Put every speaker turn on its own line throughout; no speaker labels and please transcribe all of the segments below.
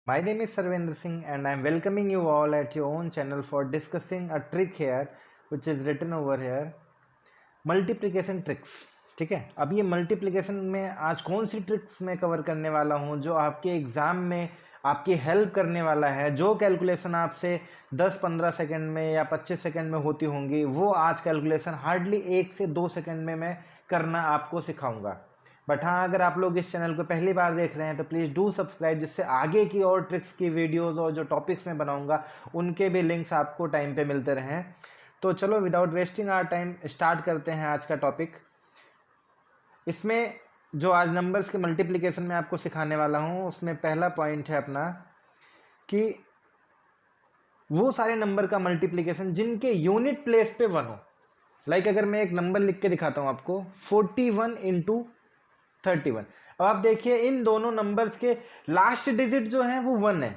My name is Sarvendra Singh and I am welcoming you all at your own channel for discussing a trick here which is written over here, multiplication tricks. ठीक है, अब ये multiplication में आज कौन सी tricks मैं cover करने वाला हूँ जो आपके एग्जाम में आपकी हेल्प करने वाला है। जो कैलकुलेशन आपसे 10-15 सेकंड में या 25 सेकंड में होती होंगी वो आज कैलकुलेशन हार्डली 1 से 2 सेकंड में मैं करना आपको सिखाऊंगा। बट हाँ, अगर आप लोग इस चैनल को पहली बार देख रहे हैं तो प्लीज़ डू सब्सक्राइब, जिससे आगे की और ट्रिक्स की वीडियोस और जो टॉपिक्स मैं बनाऊंगा उनके भी लिंक्स आपको टाइम पे मिलते रहें। तो चलो without wasting our time start करते हैं आज का टॉपिक। इसमें जो आज नंबर्स के मल्टीप्लिकेशन में आपको सिखाने वाला हूँ उसमें पहला पॉइंट है अपना कि वो सारे नंबर का मल्टीप्लिकेशन जिनके यूनिट प्लेस पे 1 हो। लाइक अगर मैं एक नंबर लिख के दिखाता हूँ आपको 41 इंटू 31। अब आप देखिए इन दोनों नंबर्स के लास्ट डिजिट जो है वो 1 है,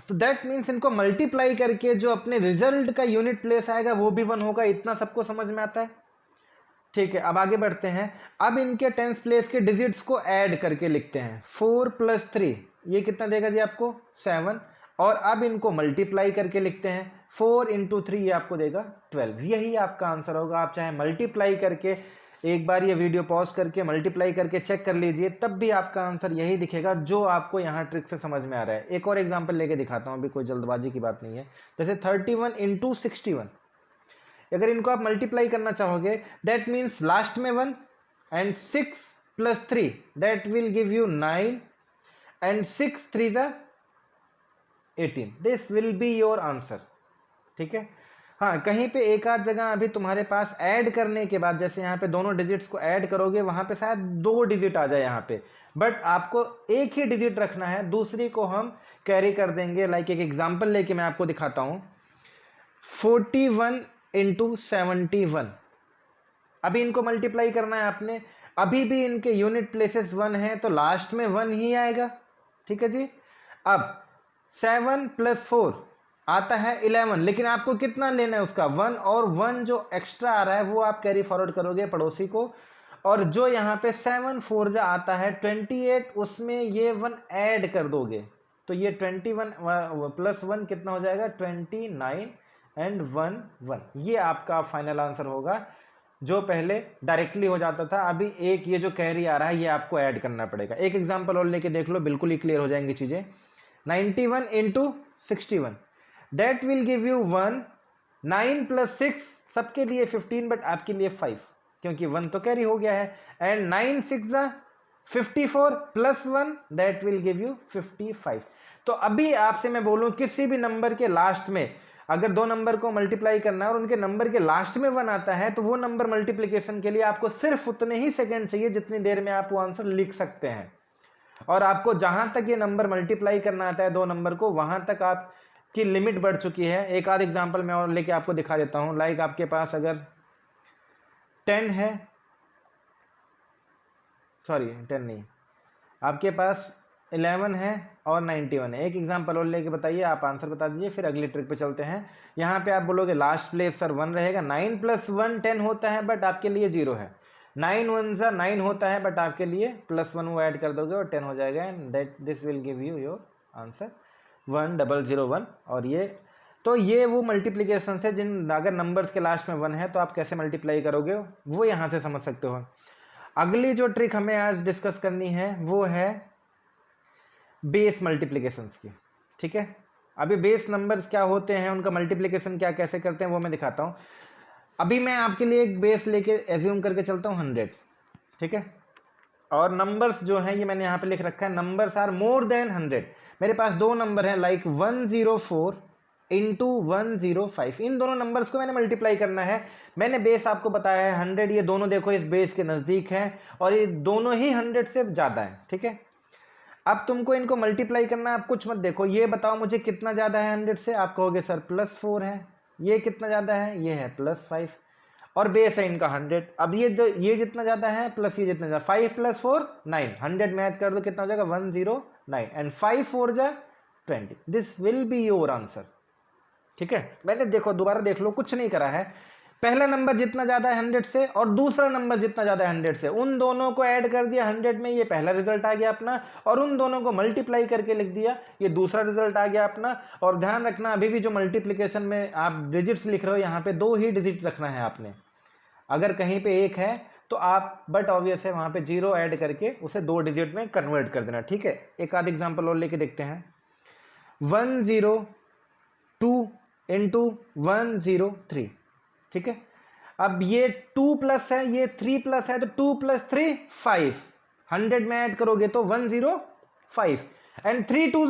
तो दैट मीन्स इनको मल्टीप्लाई करके जो अपने रिजल्ट का यूनिट प्लेस आएगा वो भी 1 होगा। इतना सबको समझ में आता है? ठीक है, अब आगे बढ़ते हैं। अब इनके टेंस प्लेस के डिजिट्स को ऐड करके लिखते हैं। 4 + 3 ये कितना देगा जी आपको 7। और अब इनको मल्टीप्लाई करके लिखते हैं 4 × 3 ये आपको देगा 12। यही आपका आंसर होगा। आप चाहे मल्टीप्लाई करके एक बार ये वीडियो पॉज करके मल्टीप्लाई करके चेक कर लीजिए, तब भी आपका आंसर यही दिखेगा जो आपको यहाँ ट्रिक से समझ में आ रहा है। एक और एग्जांपल लेके दिखाता हूँ, अभी कोई जल्दबाजी की बात नहीं है। जैसे 31 × 61, अगर इनको आप मल्टीप्लाई करना चाहोगे दैट मीन्स लास्ट में 1 and 6 + 3 that will give you 9 and 6 × 3 = 18। This will be your answer. ठीक है, हाँ कहीं पे एक आध जगह अभी तुम्हारे पास ऐड करने के बाद, जैसे यहाँ पे दोनों डिजिट्स को ऐड करोगे वहां पे शायद 2 डिजिट आ जाए यहाँ पे, बट आपको एक ही डिजिट रखना है, दूसरी को हम कैरी कर देंगे। लाइक एक एग्जांपल लेके मैं आपको दिखाता हूँ। 41 × 71, अभी इनको मल्टीप्लाई करना है आपने। अभी भी इनके यूनिट प्लेसेस 1 है तो लास्ट में 1 ही आएगा। ठीक है जी। अब 7 + 4 आता है 11, लेकिन आपको कितना लेना है उसका 1, और 1 जो एक्स्ट्रा आ रहा है वो आप कैरी फॉरवर्ड करोगे पड़ोसी को। और जो यहाँ पे 7 4 जा आता है 28, उसमें ये 1 ऐड कर दोगे तो ये 21 + 1 कितना हो जाएगा 29 एंड 1 1। ये आपका फाइनल आंसर होगा। जो पहले डायरेक्टली हो जाता था, अभी एक ये जो कैरी आ रहा है ये आपको ऐड करना पड़ेगा। एक एग्जांपल और लेके देख लो, बिल्कुल ही क्लियर हो जाएंगी चीजें। 91 × 61 दैट विल गिव यू 1। 9 + 6 सबके लिए 15 बट आपके लिए 5, क्योंकि 1 तो कैरी हो गया है। And 9 6 = 54 + 1 that will give you 55। तो अभी आपसे मैं बोलूं किसी भी नंबर के लास्ट में अगर 2 नंबर को मल्टीप्लाई करना है और उनके नंबर के लास्ट में 1 आता है तो वो नंबर मल्टीप्लिकेशन के लिए आपको सिर्फ उतने ही सेकंड चाहिए जितनी देर में आप वो आंसर लिख सकते हैं। और आपको जहां तक ये नंबर मल्टीप्लाई करना आता है 2 नंबर को, वहां तक आपकी लिमिट बढ़ चुकी है। एक आध एग्जांपल मैं और लेके आपको दिखा देता हूं। लाइक आपके पास अगर 10 है, सॉरी 10 नहीं, आपके पास 11 है और 91 है। एक एग्जांपल और लेके बताइए, आप आंसर बता दीजिए, फिर अगली ट्रिक पे चलते हैं। यहाँ पे आप बोलोगे लास्ट प्लेस सर 1 रहेगा। 9 + 1 10 होता है बट आपके लिए 0 है। 9 1 = 9 होता है बट आपके लिए +1 वो ऐड कर दोगे और 10 हो जाएगा। And that this will give you your answer 1001। और ये वो मल्टीप्लीकेशन है जिन अगर नंबर्स के लास्ट में 1 है तो आप कैसे मल्टीप्लाई करोगे वो यहाँ से समझ सकते हो। अगली जो ट्रिक हमें आज डिस्कस करनी है वो है बेस मल्टीप्लिकेशंस की। ठीक है, अभी बेस नंबर्स क्या होते हैं, उनका मल्टीप्लिकेशन क्या कैसे करते हैं वो मैं दिखाता हूँ। अभी मैं आपके लिए एक बेस लेके एज्यूम करके चलता हूँ 100। ठीक है, और नंबर्स जो हैं ये मैंने यहाँ पे लिख रखा है, नंबर्स आर मोर देन 100। मेरे पास 2 नंबर हैं लाइक 104 × 105। इन दोनों नंबर्स को मैंने मल्टीप्लाई करना है। मैंने बेस आपको बताया है 100, ये दोनों देखो इस बेस के नज़दीक हैं और ये दोनों ही 100 से ज़्यादा है। ठीक है, अब तुमको इनको मल्टीप्लाई करना है। आप कुछ मत देखो, ये बताओ मुझे कितना ज़्यादा है 100 से। आप कहोगे सर +4 है। ये कितना ज़्यादा है, ये है +5, और बेस है इनका 100। अब ये जितना ज़्यादा है प्लस ये जितना ज़्यादा, 5 + 4 9, 100 में ऐड कर दो कितना हो जाएगा 109 and 5 4 = 20। This will be your answer. ठीक है, मैंने देखो दोबारा देख लो, कुछ नहीं करा है, पहला नंबर जितना ज़्यादा है 100 से और दूसरा नंबर जितना ज़्यादा है 100 से, उन दोनों को ऐड कर दिया 100 में, ये पहला रिजल्ट आ गया अपना, और उन दोनों को मल्टीप्लाई करके लिख दिया, ये दूसरा रिजल्ट आ गया अपना। और ध्यान रखना अभी भी जो मल्टीप्लिकेशन में आप डिजिट्स लिख रहे हो यहाँ पे 2 ही डिजिट रखना है आपने। अगर कहीं पे 1 है तो आप, बट ऑब्वियस है, वहाँ पे 0 ऐड करके उसे 2 डिजिट में कन्वर्ट कर देना, ठीक है। एक आध एग्जाम्पल और लेके देखते हैं। 102 इंटू 103, ठीक है। अब ये 2 प्लस है, ये 3 प्लस है, तो 2 प्लस 3 5, 100 में ऐड करोगे तो 105, एंड 3 2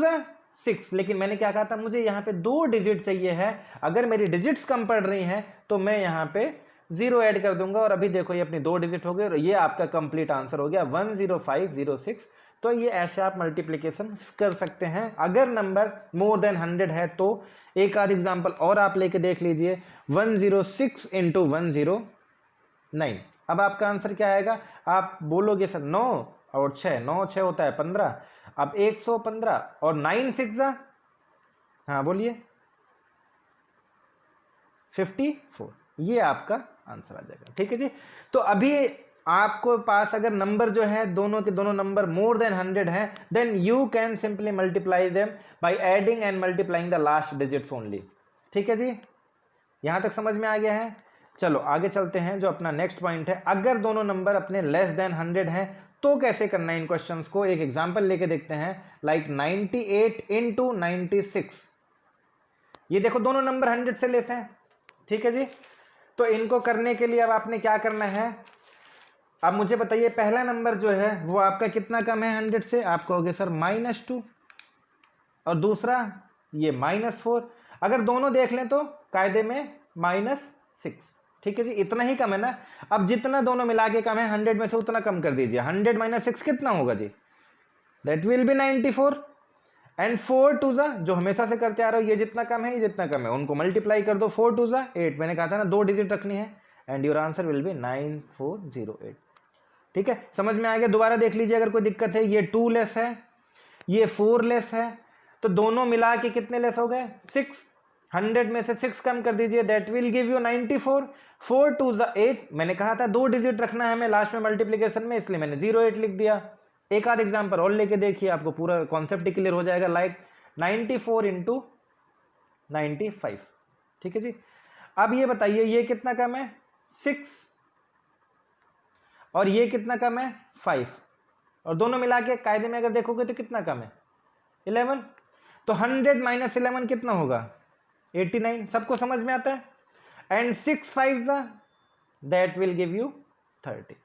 6। लेकिन मैंने क्या कहा था, मुझे यहाँ पे 2 डिजिट चाहिए है। अगर मेरी डिजिट्स कम पड़ रही हैं तो मैं यहाँ पे 0 ऐड कर दूंगा, और अभी देखो ये अपनी 2 डिजिट हो गए और ये आपका कंप्लीट आंसर हो गया 10506। तो ये ऐसे आप मल्टीप्लिकेशन कर सकते हैं अगर नंबर मोर देन 100 है तो। एक आध एग्जाम्पल और आप लेके देख लीजिए, 106 इंटू 109। अब आपका आंसर क्या आएगा, आप बोलोगे सर 9 और 6, 9 6 होता है 15, अब 115 और 9 6, हाँ बोलिए 54, ये आपका आंसर आ जाएगा, ठीक है जी। तो अभी आपको पास अगर नंबर जो है दोनों के दोनों नंबर मोर देन 100 है, then you can simply multiply them by adding and multiplying the last digits only, ठीक है जी। यहां तक समझ में आ गया है। चलो आगे चलते हैं, जो अपना नेक्स्ट पॉइंट है, अगर दोनों नंबर अपने लेस देन 100 है तो कैसे करना है इन क्वेश्चंस को। एक एग्जांपल लेके देखते हैं, लाइक 98 इंटू 96। ये देखो दोनों नंबर 100 से लेस हैं, ठीक है जी। तो इनको करने के लिए अब आपने क्या करना है, अब मुझे बताइए पहला नंबर जो है वो आपका कितना कम है 100 से, आप कहोगे सर -2, और दूसरा ये -4। अगर दोनों देख लें तो कायदे में -6, ठीक है जी, इतना ही कम है ना। अब जितना दोनों मिला के कम है 100 में से उतना कम कर दीजिए। 100 - 6 कितना होगा जी, दैट विल बी 94, एंड 4 2 जो हमेशा से करते आ रहे हो, ये जितना कम है ये जितना कम है, उनको मल्टीप्लाई कर दो, 4 2 8, मैंने कहा था ना 2 डिजिट रखनी है, and your answer will be 9408, ठीक है। समझ में आ गया। दोबारा देख लीजिए अगर कोई दिक्कत है, ये 2 लेस है, ये 4 लेस है, तो दोनों मिला के कितने लेस हो गए 6। 100 में से 6 कम कर दीजिए, दैट विल गिव यू 94। 4 2 8, मैंने कहा था 2 डिजिट रखना है हमें लास्ट में मल्टीप्लिकेशन में, इसलिए मैंने 08 लिख दिया। एक आध एग्जाम्पल और लेके देखिए, आपको पूरा कॉन्सेप्ट क्लियर हो जाएगा, लाइक 94 इंटू 95, ठीक है जी। अब ये बताइए ये कितना कम है 6, और ये कितना कम है 5, और दोनों मिला के कायदे में अगर देखोगे तो कितना कम है 11। तो 100 - 11 कितना होगा 89, सबको समझ में आता है। And 6 5 that will give you 30।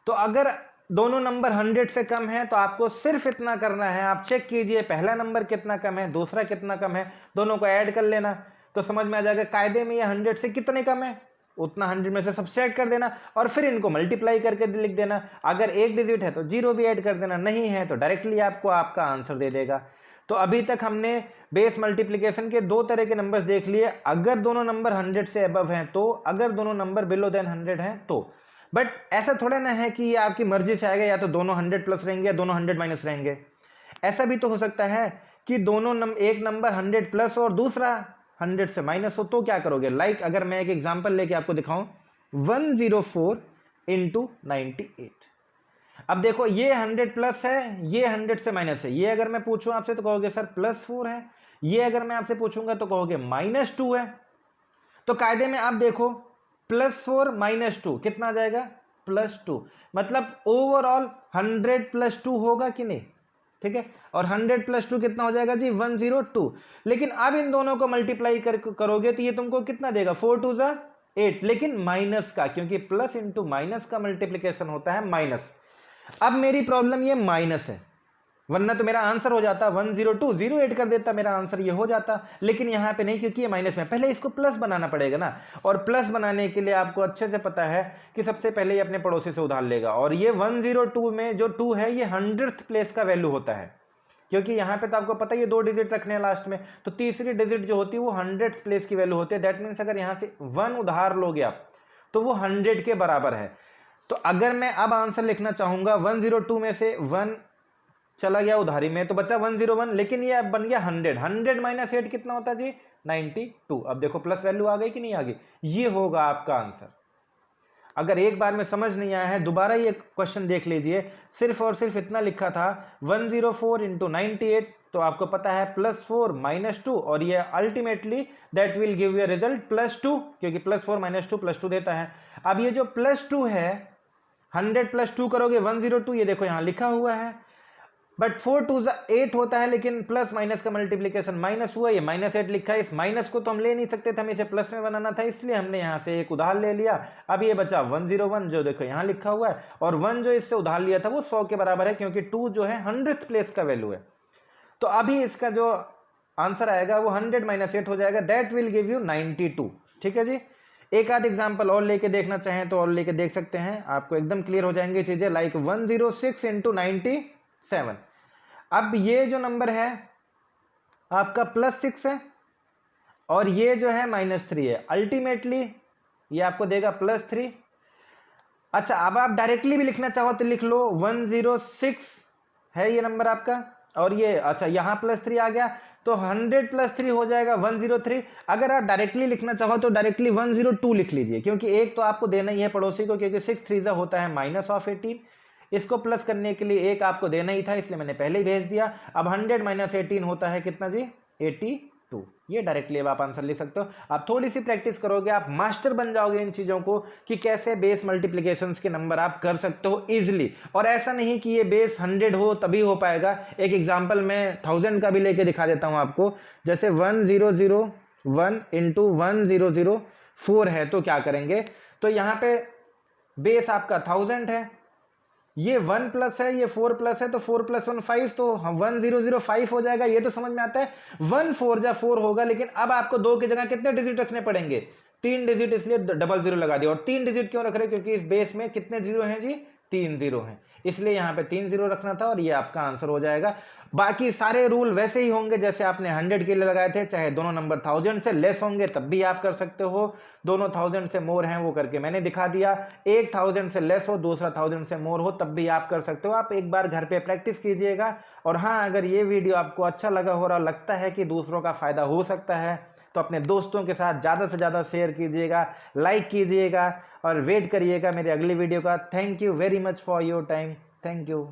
तो अगर दोनों नंबर 100 से कम है तो आपको सिर्फ इतना करना है, आप चेक कीजिए पहला नंबर कितना कम है, दूसरा कितना कम है, दोनों को ऐड कर लेना तो समझ में आ जाएगा कायदे में ये 100 से कितने कम है, उतना 100 में से सबट्रैक्ट कर देना, और फिर इनको मल्टीप्लाई करके लिख देना। अगर एक डिजिट है तो 0 भी ऐड कर देना, नहीं है तो डायरेक्टली आपको आपका आंसर दे देगा। तो अभी तक हमने बेस मल्टीप्लिकेशन के 2 तरह के नंबर्स देख लिए, अगर दोनों नंबर 100 से अबव हैं तो, अगर दोनों नंबर बिलो देन 100 हैं तो। बट ऐसा थोड़ा ना है कि ये आपकी मर्जी से आएगा, या तो दोनों 100 प्लस रहेंगे या दोनों 100 माइनस रहेंगे। ऐसा भी तो हो सकता है कि दोनों एक नंबर 100 प्लस और दूसरा 100 से माइनस हो, तो क्या करोगे। लाइक अगर मैं एक एग्जांपल लेके आपको दिखाऊं, 104 इंटू 98। अब देखो ये 100 प्लस है, ये 100 से माइनस है, ये अगर मैं पूछूं आपसे तो कहोगे सर +4 है, ये अगर मैं आपसे पूछूंगा तो कहोगे -2 है। तो कायदे में आप देखो +4 - 2 कितना आ जाएगा +2, मतलब ओवरऑल 100 + 2 होगा कि नहीं, ठीक है। और 100 + 2 कितना हो जाएगा जी 102। लेकिन अब इन दोनों को मल्टीप्लाई करोगे तो ये तुमको कितना देगा 4 2 8, लेकिन माइनस का, क्योंकि प्लस इंटू माइनस का मल्टीप्लिकेशन होता है माइनस। अब मेरी प्रॉब्लम ये माइनस है, वरना तो मेरा आंसर हो जाता 102, 08 कर देता, मेरा आंसर ये हो जाता, लेकिन यहाँ पे नहीं, क्योंकि ये माइनस में। पहले इसको प्लस बनाना पड़ेगा ना, और प्लस बनाने के लिए आपको अच्छे से पता है कि सबसे पहले ये अपने पड़ोसी से उधार लेगा, और ये 102 में जो 2 है ये 100th प्लेस का वैल्यू होता है, क्योंकि यहाँ पे तो आपको पता है ये 2 डिजिट रखने हैं लास्ट में, तो तीसरी डिजिट जो होती है वो 100th प्लेस की वैल्यू होती है। दैट मीन्स अगर यहाँ से 1 उधार लोगे आप तो वो 100 के बराबर है। तो अगर मैं अब आंसर लिखना चाहूंगा 102 में से 1 चला गया उधारी में, तो बचा 101, लेकिन ये अब बन गया 100। 100 माइनस 8 कितना होता है जी? 92। अब देखो प्लस वैल्यू आ गई कि नहीं आ गई? ये होगा आपका आंसर। अगर एक बार में समझ नहीं आया है, दोबारा ये क्वेश्चन देख लीजिए। सिर्फ और सिर्फ इतना लिखा था 104 इंटू 98, तो आपको पता है +4 -2, और ये ultimately that will give you result +2, क्योंकि +4 -2 +2 देता है। अब ये जो +2 है, 100 + 2 करोगे 102, ये देखो यहां लिखा हुआ है, बट 4 2 8 होता है, लेकिन प्लस माइनस का मल्टीप्लीकेशन माइनस हुआ, ये -8 लिखा है। इस माइनस को तो हम ले नहीं सकते थे, हमें इसे प्लस में बनाना था, इसलिए हमने यहां से एक उधार ले लिया। अब ये बचा 101, जो देखो यहां लिखा हुआ है, और 1 जो इससे उधार लिया था वो 100 के बराबर है, क्योंकि 2 जो है 100th प्लेस का वैल्यू है। तो अभी इसका जो आंसर आएगा वो 100 - 8 हो जाएगा, दैट विल गिव यू 92। ठीक है जी। एक आध एग्जाम्पल और लेके देखना चाहें तो और लेके देख सकते हैं, आपको एकदम क्लियर हो जाएंगे चीजें। Like 106 into 97। अब ये जो नंबर है आपका +6 है, और ये जो है -3 है, अल्टीमेटली ये आपको देगा +3। अच्छा, अब आप डायरेक्टली भी लिखना चाहो तो लिख लो, 106 है ये नंबर आपका, और ये अच्छा यहां +3 आ गया, तो 100 + 3 हो जाएगा 103। अगर आप डायरेक्टली लिखना चाहो तो डायरेक्टली 102 लिख लीजिए, क्योंकि एक तो आपको देना ही है पड़ोसी को, क्योंकि 6 3 होता है -18। इसको प्लस करने के लिए एक आपको देना ही था, इसलिए मैंने पहले ही भेज दिया। अब 100 - 18 होता है कितना जी? 82। ये डायरेक्टली अब आप आंसर लिख सकते हो। आप थोड़ी सी प्रैक्टिस करोगे, आप मास्टर बन जाओगे इन चीज़ों को, कि कैसे बेस मल्टीप्लिकेशंस के नंबर आप कर सकते हो इजीली। और ऐसा नहीं कि ये बेस 100 हो तभी हो पाएगा। एक एग्जांपल मैं 1000 का भी लेके दिखा देता हूं आपको। जैसे 1001 इंटू 1004 है, तो क्या करेंगे? तो यहाँ पे बेस आपका 1000 है, ये 1 प्लस है, ये 4 प्लस है, तो 4 + 1 5, तो 1005 हो जाएगा। ये तो समझ में आता है, 1 4 जा 4 होगा, लेकिन अब आपको 2 की जगह कितने डिजिट रखने पड़ेंगे? 3 डिजिट, इसलिए 00 लगा दिया। और 3 डिजिट क्यों रख रहे हैं? क्योंकि इस बेस में कितने जीरो हैं जी? 3 जीरो हैं, इसलिए यहाँ पे 3 जीरो रखना था, और ये आपका आंसर हो जाएगा। बाकी सारे रूल वैसे ही होंगे जैसे आपने 100 के लिए लगाए थे, चाहे दोनों नंबर 1000 से लेस होंगे तब भी आप कर सकते हो, दोनों 1000 से मोर हैं वो करके मैंने दिखा दिया। एक 1000 से लेस हो, दूसरा 1000 से मोर हो, तब भी आप कर सकते हो। आप एक बार घर पे प्रैक्टिस कीजिएगा। और हाँ, अगर ये वीडियो आपको अच्छा लगा हो रहा, लगता है कि दूसरों का फायदा हो सकता है, तो अपने दोस्तों के साथ ज़्यादा से ज़्यादा शेयर कीजिएगा, लाइक कीजिएगा, और वेट करिएगा मेरे अगली वीडियो का। Thank you very much for your time. Thank you.